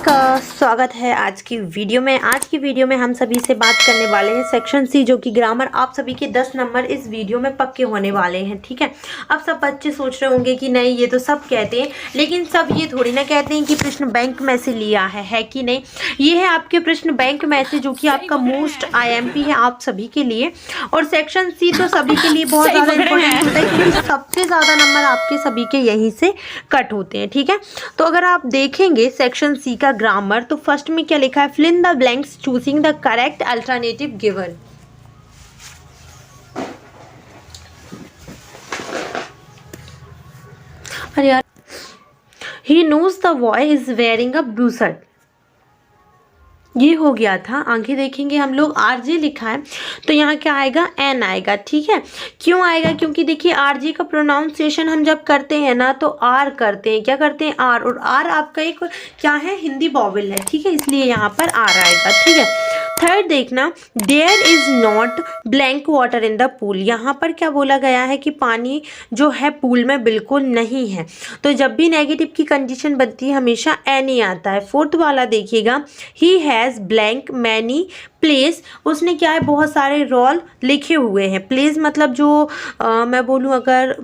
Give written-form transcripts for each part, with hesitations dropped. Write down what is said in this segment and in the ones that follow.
स्वागत है आज की वीडियो में। आज की वीडियो में हम सभी से बात करने वाले हैं सेक्शन सी, जो कि ग्रामर। आप सभी के 10 नंबर इस वीडियो में पक्के होने वाले हैं, ठीक है। अब सब बच्चे सोच रहे होंगे कि नहीं, ये तो सब कहते हैं, लेकिन सब ये थोड़ी ना कहते हैं कि प्रश्न बैंक में से लिया है कि नहीं। ये है आपके प्रश्न बैंक में से, जो कि आपका मोस्ट IMP है आप सभी के लिए। और सेक्शन सी तो सभी के लिए बहुत ज़्यादा इंपॉर्टेंट होता है, क्योंकि सबसे ज़्यादा नंबर आपके सभी के यहीं से कट होते हैं, ठीक है। तो अगर आप देखेंगे सेक्शन सी का ग्रामर, तो फर्स्ट में क्या लिखा है, fill in the blanks choosing the correct alternative given. अरे यार, he knows the boy is wearing a blue shirt. ये हो गया था। आगे देखेंगे हम लोग, RJ लिखा है तो यहाँ क्या आएगा, N आएगा, ठीक है। क्यों आएगा, क्योंकि देखिए RJ का प्रोनाउंसिएशन हम जब करते हैं ना तो R करते हैं, क्या करते हैं, R। और R आपका एक क्या है, हिंदी वॉवेल है, ठीक है, इसलिए यहाँ पर R आएगा, ठीक है। थर्ड देखना, there is not blank water in the pool. यहाँ पर क्या बोला गया है कि पानी जो है पूल में बिल्कुल नहीं है। तो जब भी नेगेटिव की कंडीशन बनती है हमेशा एनी आता है। फोर्थ वाला देखिएगा, he has blank many place. उसने क्या है, बहुत सारे रोल लिखे हुए हैं। प्लेस मतलब जो मैं बोलूँ अगर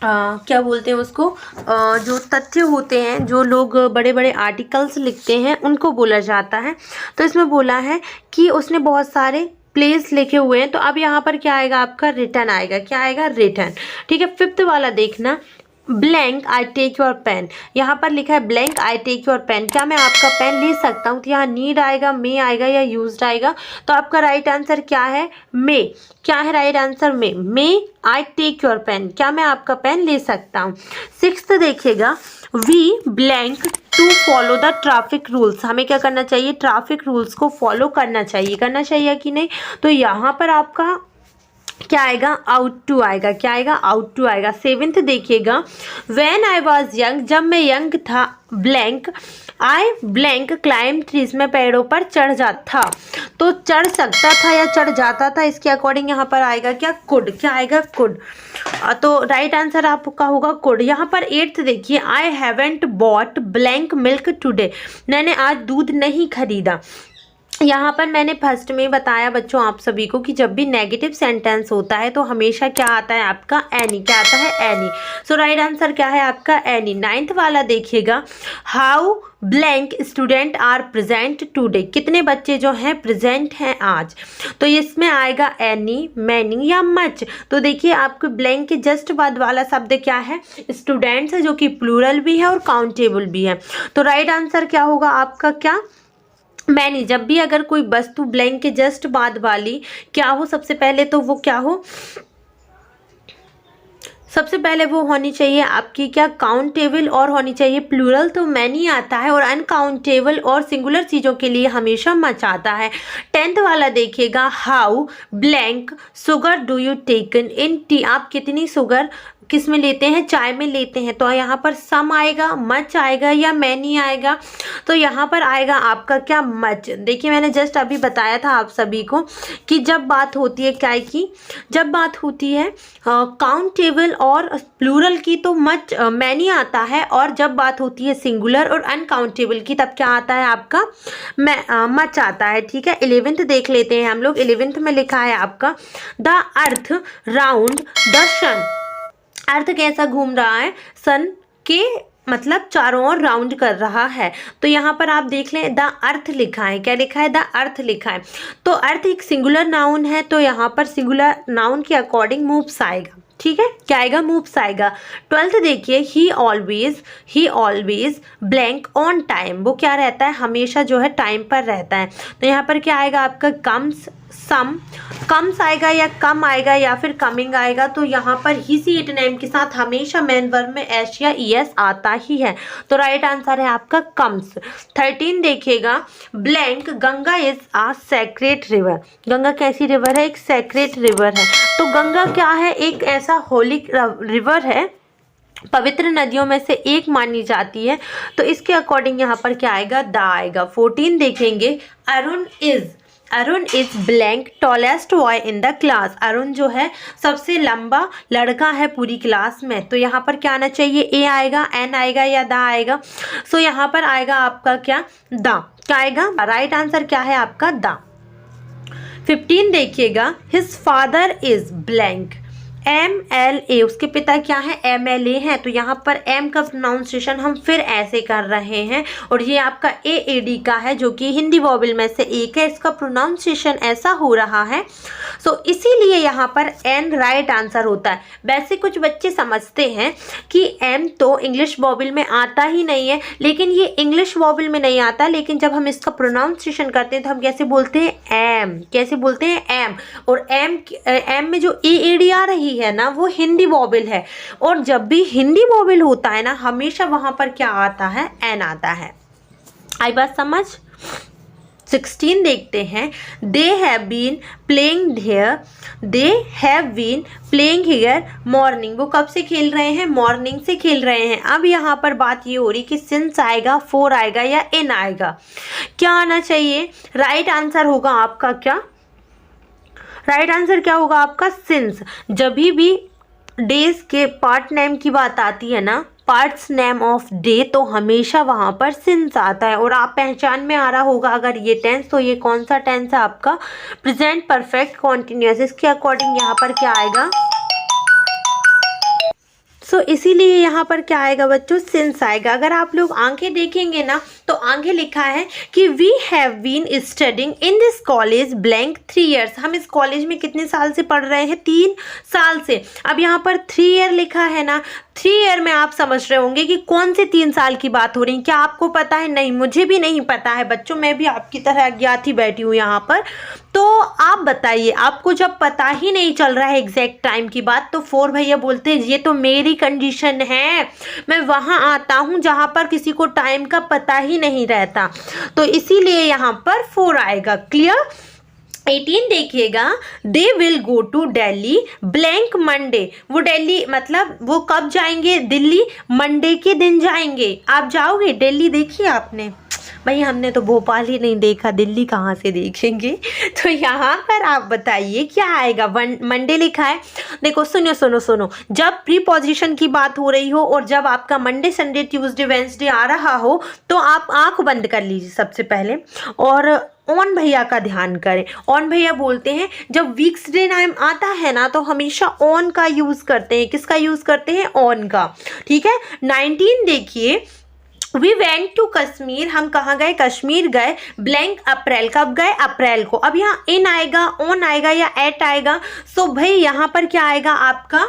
क्या बोलते हैं उसको, जो तथ्य होते हैं, जो लोग बड़े बड़े आर्टिकल्स लिखते हैं उनको बोला जाता है। तो इसमें बोला है कि उसने बहुत सारे प्लेस लिखे हुए हैं। तो अब यहाँ पर क्या आएगा, आपका रिटर्न आएगा, क्या आएगा, रिटर्न, ठीक है। फिफ्थ वाला देखना, blank I take your pen. यहाँ पर लिखा है blank I take your pen, क्या मैं आपका पेन ले सकता हूँ। तो यहाँ नीड आएगा, मे आएगा या यूज्ड आएगा। तो आपका राइट आंसर क्या है, मे। क्या है right answer, may I take your pen, क्या मैं आपका पेन ले सकता हूँ। सिक्स्थ देखिएगा, we blank to follow the traffic rules. हमें क्या करना चाहिए, ट्रैफिक रूल्स को फॉलो करना चाहिए कि नहीं। तो यहाँ पर आपका क्या आएगा, आउट टू आएगा, क्या आएगा, आउट टू आएगा। सेवेंथ देखिएगा, व्हेन आई वॉज यंग, जब मैं यंग था, blank I blank climb trees, में पेड़ों पर चढ़ जाता था। तो चढ़ सकता था या चढ़ जाता था, इसके अकॉर्डिंग यहाँ पर आएगा क्या, कुड, क्या आएगा, कुड। तो राइट आंसर आपका होगा कुड। यहाँ पर एट्थ देखिए, I haven't bought blank milk today, मैंने आज दूध नहीं खरीदा। यहाँ पर मैंने फर्स्ट में बताया बच्चों आप सभी को कि जब भी नेगेटिव सेंटेंस होता है तो हमेशा क्या आता है आपका, एनी, क्या आता है, एनी। सो राइट आंसर क्या है आपका, एनी। नाइन्थ वाला देखिएगा, how blank student are present today, कितने बच्चे जो हैं प्रेजेंट हैं आज। तो इसमें आएगा एनी, मैनी या मच। तो देखिए आपके ब्लैंक के जस्ट बाद वाला शब्द क्या है, स्टूडेंट्स है, जो कि प्लूरल भी है और काउंटेबल भी है। तो राइट आंसर क्या होगा आपका, क्या, मैनी। जब भी अगर कोई वस्तु ब्लैंक के जस्ट बाद वाली क्या हो, सबसे पहले तो वो क्या हो, सबसे पहले वो होनी चाहिए आपकी क्या, काउंटेबल, और होनी चाहिए प्लूरल, तो मैनी आता है। और अनकाउंटेबल और सिंगुलर चीज़ों के लिए हमेशा मच आता है। टेंथ वाला देखिएगा, how blank sugar do you taken in T, आप कितनी शुगर किस में लेते हैं, चाय में लेते हैं। तो यहाँ पर सम आएगा, मच आएगा या मैनी आएगा। तो यहाँ पर आएगा आपका क्या, मच। देखिए मैंने जस्ट अभी बताया था आप सभी को कि जब बात होती है क्या की, जब बात होती है काउंटेबल और प्लूरल की तो मच, मैनी आता है। और जब बात होती है सिंगुलर और अनकाउंटेबल की तब क्या आता है आपका, मच आता है, ठीक है। 11th देख लेते हैं हम लोग। 11th में लिखा है आपका, द अर्थ राउंड द सन। अर्थ कैसा घूम रहा है, सन के मतलब चारों ओर राउंड कर रहा है। तो यहाँ पर आप देख लें, द अर्थ लिखा है, क्या लिखा है, द अर्थ लिखा है। तो अर्थ एक सिंगुलर नाउन है, तो यहाँ पर सिंगुलर नाउन के अकॉर्डिंग मूव्स आएगा, ठीक है, क्या आएगा, मूव्स आएगा। 12th देखिए, ही ऑलवेज ब्लैंक ऑन टाइम, वो क्या रहता है, हमेशा जो है टाइम पर रहता है। तो यहाँ पर क्या आएगा आपका, कम्स, सम, कम्स आएगा या कम आएगा या फिर कमिंग आएगा। तो यहाँ पर ही सी इट नेम के साथ हमेशा मेन वर्ब में एस या ईएस आता ही है। तो राइट आंसर है आपका कम्स। 13 देखिएगा, blank Ganga is a sacred river, Ganga कैसी रिवर है, एक सेक्रेट रिवर है। तो गंगा क्या है, एक ऐसा होली रिवर है, पवित्र नदियों में से एक मानी जाती है। तो इसके अकॉर्डिंग यहाँ पर क्या आएगा, दा आएगा। 14 देखेंगे, Arun is, Arun is blank tallest boy in the class. Arun जो है सबसे लंबा लड़का है पूरी क्लास में। तो यहाँ पर क्या आना चाहिए, ए आएगा, एन आएगा या द आएगा। सो यहाँ पर आएगा आपका क्या, द। क्या आएगा, राइट आंसर क्या है आपका, द। 15 देखिएगा, his father is blank MLA, उसके पिता क्या है, MLA है। तो यहाँ पर M का प्रोनाउंसिएशन हम फिर ऐसे कर रहे हैं, और ये आपका AAD का है जो कि हिंदी वॉवल में से एक है, इसका प्रोनाउंसिएशन ऐसा हो रहा है। सो इसीलिए यहाँ पर N राइट आंसर होता है। वैसे कुछ बच्चे समझते हैं कि M तो इंग्लिश वॉवल में आता ही नहीं है, लेकिन ये इंग्लिश वॉवल में नहीं आता, लेकिन जब हम इसका प्रोनाउंसिएशन करते हैं तो हम कैसे बोलते हैं, M। कैसे बोलते हैं, M। और M में जो AAD आ रही है ना, वो हिंदी वॉवल है, और जब भी हिंदी वॉवल होता है ना, हमेशा वहां पर क्या आता है, एन आता है। आई बात समझ। 16 देखते हैं, they have been playing here, they have been playing here morning. वो कब से खेल रहे हैं, मॉर्निंग से खेल रहे हैं। अब यहाँ पर बात ये हो रही कि सिंस आएगा, फोर आएगा या इन आएगा, क्या आना चाहिए, राइट आंसर होगा आपका क्या, राइट आंसर क्या होगा आपका, सिंस। जब भी डेज के पार्ट नेम की बात आती है ना, पार्ट्स नेम ऑफ डे, तो हमेशा वहाँ पर सिंस आता है। और आप पहचान में आ रहा होगा अगर ये टेंस, तो ये कौन सा टेंस है आपका, प्रेजेंट परफेक्ट कॉन्टिन्यूअस। इसके अकॉर्डिंग यहाँ पर क्या आएगा, सो इसीलिए यहाँ पर क्या आएगा बच्चों, सिंस आएगा। अगर आप लोग आंखें देखेंगे ना, तो आगे लिखा है कि we have been studying in this college blank 3 years. हम इस कॉलेज में कितने साल से पढ़ रहे हैं, 3 साल से। अब यहाँ पर 3 ईयर लिखा है ना, 3 ईयर में आप समझ रहे होंगे कि कौन से 3 साल की बात हो रही है। क्या आपको पता है, नहीं, मुझे भी नहीं पता है बच्चों, मैं भी आपकी तरह अज्ञात ही बैठी हूँ यहाँ पर। तो आप बताइए, आपको जब पता ही नहीं चल रहा है एग्जैक्ट टाइम की बात, तो 4 भैया बोलते हैं ये तो मेरी कंडीशन है, मैं वहाँ आता हूँ जहाँ पर किसी को टाइम का पता ही नहीं रहता। तो इसीलिए यहाँ पर 4 आएगा। क्लियर। 18 देखिएगा, they will go to Delhi blank Monday. वो दिल्ली मतलब वो कब जाएंगे, दिल्ली मंडे के दिन जाएंगे। आप जाओगे दिल्ली, देखिए आपने, भाई हमने तो भोपाल ही नहीं देखा, दिल्ली कहाँ से देखेंगे। तो यहाँ पर आप बताइए क्या आएगा, मंडे लिखा है। देखो सुनो सुनो सुनो, जब प्रीपोजिशन की बात हो रही हो और जब आपका मंडे संडे ट्यूसडे वेंसडे आ रहा हो, तो आप आंख बंद कर लीजिए सबसे पहले, और ऑन भैया का ध्यान करें। ऑन भैया बोलते हैं जब वीक्स डे नाम आता है ना, तो हमेशा ऑन का यूज़ करते हैं। किसका यूज़ करते हैं, ऑन का। ठीक है। 19 देखिए, वी वेंट टू कश्मीर, हम कहाँ गए, कश्मीर गए ब्लैंक अप्रैल। कब गए, अप्रैल को। अब यहाँ इन आएगा, ऑन आएगा या एट आएगा। सो भाई यहाँ पर क्या आएगा आपका,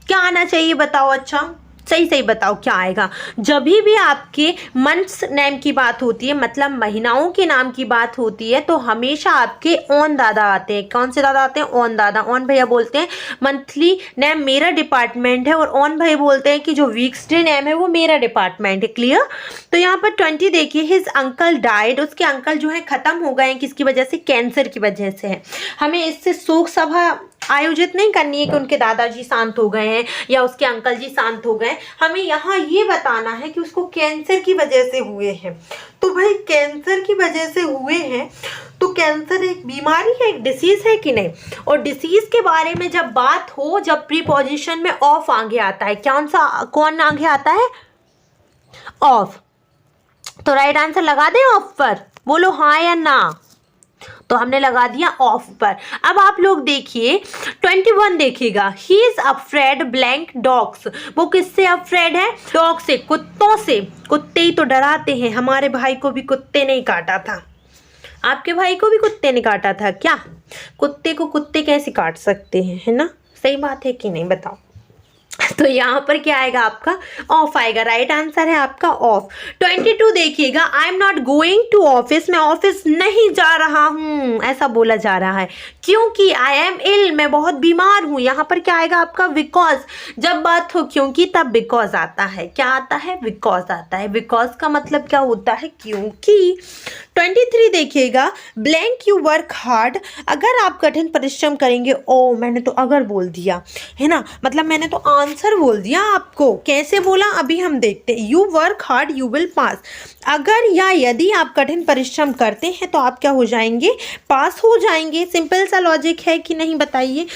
क्या आना चाहिए बताओ, अच्छा सही सही बताओ क्या आएगा। जब भी आपके मंथ्स नेम की बात होती है, मतलब महीनाओं के नाम की बात होती है, तो हमेशा आपके ऑन दादा आते हैं। कौन से दादा आते हैं, ऑन दादा। ऑन भैया बोलते हैं मंथली नेम मेरा डिपार्टमेंट है, और ऑन भाई बोलते हैं कि जो वीक्स डे नेम है वो मेरा डिपार्टमेंट है। क्लियर। तो यहाँ पर 20 देखिए, हिज अंकल डाइड, उसके अंकल जो है खत्म हो गए हैं। किसकी वजह से, कैंसर की वजह से है। हमें इससे शोक सभा आयोजित नहीं करनी है कि उनके दादाजी शांत हो गए हैं या उसके अंकल जी शांत हो गए। हमें यहाँ ये बताना है कि उसको कैंसर की वजह से हुए हैं। तो भाई कैंसर की वजह से हुए हैं, तो कैंसर एक बीमारी है, एक डिसीज है कि नहीं। और डिसीज के बारे में जब बात हो, जब प्रीपोजिशन में ऑफ आगे आता है, कौन आगे आता है, ऑफ। तो राइट आंसर लगा दें ऑफ पर, बोलो हाँ या ना। तो हमने लगा दिया ऑफ पर। अब आप लोग देखिए 21 देखिएगा, he is afraid blank dogs. वो किससे अफ्रेड है, डॉग से, कुत्तों से। कुत्ते ही तो डराते हैं। हमारे भाई को भी कुत्ते ने काटा था, आपके भाई को भी कुत्ते ने काटा था क्या। कुत्ते को कुत्ते कैसे काट सकते हैं, है ना, सही बात है कि नहीं बताओ। तो यहाँ पर क्या आएगा आपका, ऑफ आएगा। राइट आंसर है आपका ऑफ। 22 देखिएगा, I am not going to office, मैं ऑफिस नहीं जा रहा हूँ, ऐसा बोला जा रहा है क्योंकि आई एम इल, मैं बहुत बीमार हूँ। यहाँ पर क्या आएगा आपका, बिकॉज। जब बात हो क्योंकि, तब बिकॉज आता है। क्या आता है, बिकॉज आता है। बिकॉज का मतलब क्या होता है, क्योंकि। 23 देखिएगा, ब्लैंक यू वर्क हार्ड, अगर आप कठिन परिश्रम करेंगे। ओ मैंने तो अगर बोल दिया है ना, मतलब मैंने तो आंसर बोल दिया आपको। कैसे बोला अभी हम देखते हैं। You work hard you will pass, अगर या यदि आप कठिन परिश्रम करते हैं तो आप क्या हो जाएंगे, पास हो जाएंगे। सिंपल सा लॉजिक है कि नहीं बताइए।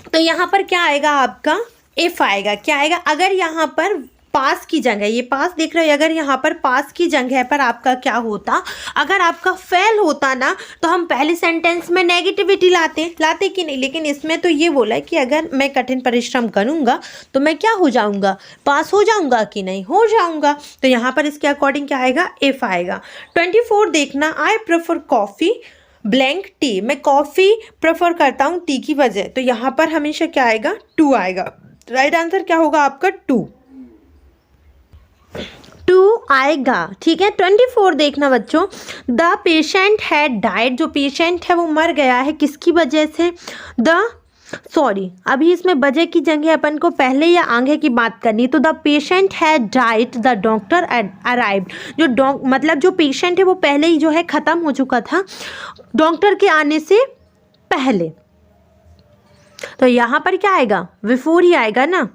तो यहाँ पर क्या आएगा आपका, इफ आएगा। क्या आएगा, अगर यहाँ पर पास की जगह, ये पास देख रहे हो, अगर यहाँ पर पास की जगह पर आपका क्या होता, अगर आपका फेल होता ना, तो हम पहले सेंटेंस में नेगेटिविटी लाते कि नहीं। लेकिन इसमें तो ये बोला है कि अगर मैं कठिन परिश्रम करूँगा तो मैं क्या हो जाऊँगा, पास हो जाऊँगा कि नहीं, हो जाऊँगा। तो यहाँ पर इसके अकॉर्डिंग क्या आएगा, इफ आएगा। 24 देखना, I prefer coffee blank T, मैं कॉफ़ी प्रेफर करता हूँ टी की वजह। तो यहाँ पर हमेशा क्या आएगा, टू आएगा। राइट आंसर क्या होगा आपका, टू आएगा। ठीक है। 24 देखना बच्चों, द पेशेंट हैड डाइड, जो पेशेंट है वो मर गया है, किसकी वजह से, अभी इसमें वजह की जगह अपन को पहले या आगे की बात करनी। तो the patient had died the doctor arrived, जो मतलब जो पेशेंट है वो पहले ही जो है ख़त्म हो चुका था डॉक्टर के आने से पहले। तो यहाँ पर क्या आएगा, बिफोर ही आएगा ना।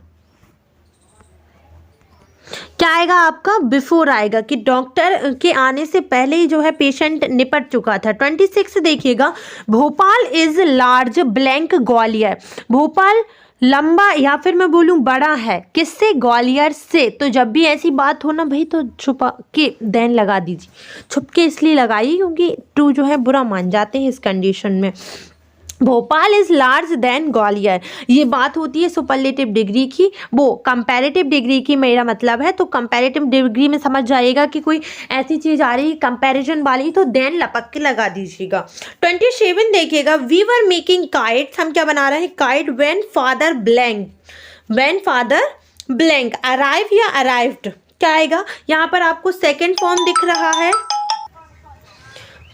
क्या आएगा आपका, बिफोर आएगा, कि डॉक्टर के आने से पहले ही जो है पेशेंट निपट चुका था। 26 देखिएगा, Bhopal is large blank Gwalior, Bhopal लंबा या फिर मैं बोलूँ बड़ा है, किससे, ग्वालियर से। तो जब भी ऐसी बात हो ना भाई, तो छुपा के देन लगा दीजिए, छुप के इसलिए लगाइए क्योंकि टू जो है बुरा मान जाते हैं इस कंडीशन में। Bhopal is large then Gwalior, ये बात होती है सुपरलेटिव डिग्री की, वो कंपैरेटिव डिग्री की मेरा मतलब है। तो कंपैरेटिव डिग्री में समझ जाइएगा कि कोई ऐसी चीज़ आ रही है कंपैरिजन वाली, तो देन लपक के लगा दीजिएगा। 27 देखिएगा, वी वर मेकिंग काइट्स, हम क्या बना रहे हैं, kite, when father blank arrive या अराइव्ड, क्या आएगा यहाँ पर आपको सेकेंड फॉर्म दिख रहा है।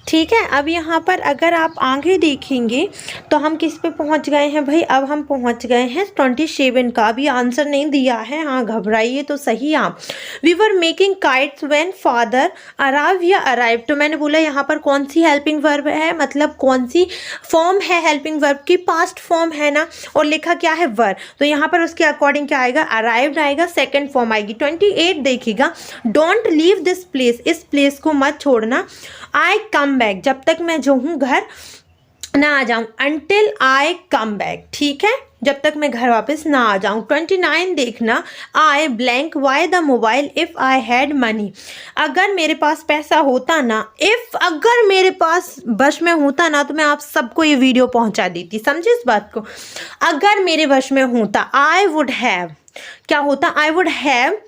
ठीक है। अब यहाँ पर अगर आप आगे देखेंगे तो हम किस पे पहुँच गए हैं भाई, अब हम पहुँच गए हैं 27 का। अभी आंसर नहीं दिया है, हाँ घबराइए तो सही आप। We were making kites when father arrive या अराइव, तो मैंने बोला यहाँ पर कौन सी हेल्पिंग वर्ब है, मतलब कौन सी फॉर्म है हेल्पिंग वर्ब की, पास्ट फॉर्म है ना, और लिखा क्या है, वर। तो यहाँ पर उसके अकॉर्डिंग क्या आएगा, अराइव्ड आएगा, सेकेंड फॉर्म आएगी। 28 देखिएगा, डोंट लीव दिस प्लेस, इस प्लेस को मत छोड़ना। आई कम बैक, जब तक मैं जो हूँ घर ना आ जाऊँ, अनटिल आई कम बैक, ठीक है, जब तक मैं घर वापस ना आ जाऊँ। 29 देखना, आई blank why the mobile if I had money, अगर मेरे पास पैसा होता ना, अगर मेरे पास वश में होता ना, तो मैं आप सबको ये वीडियो पहुंचा देती। समझे इस बात को, अगर मेरे वश में होता, आई वुड हैव, क्या होता, आई वुड हैव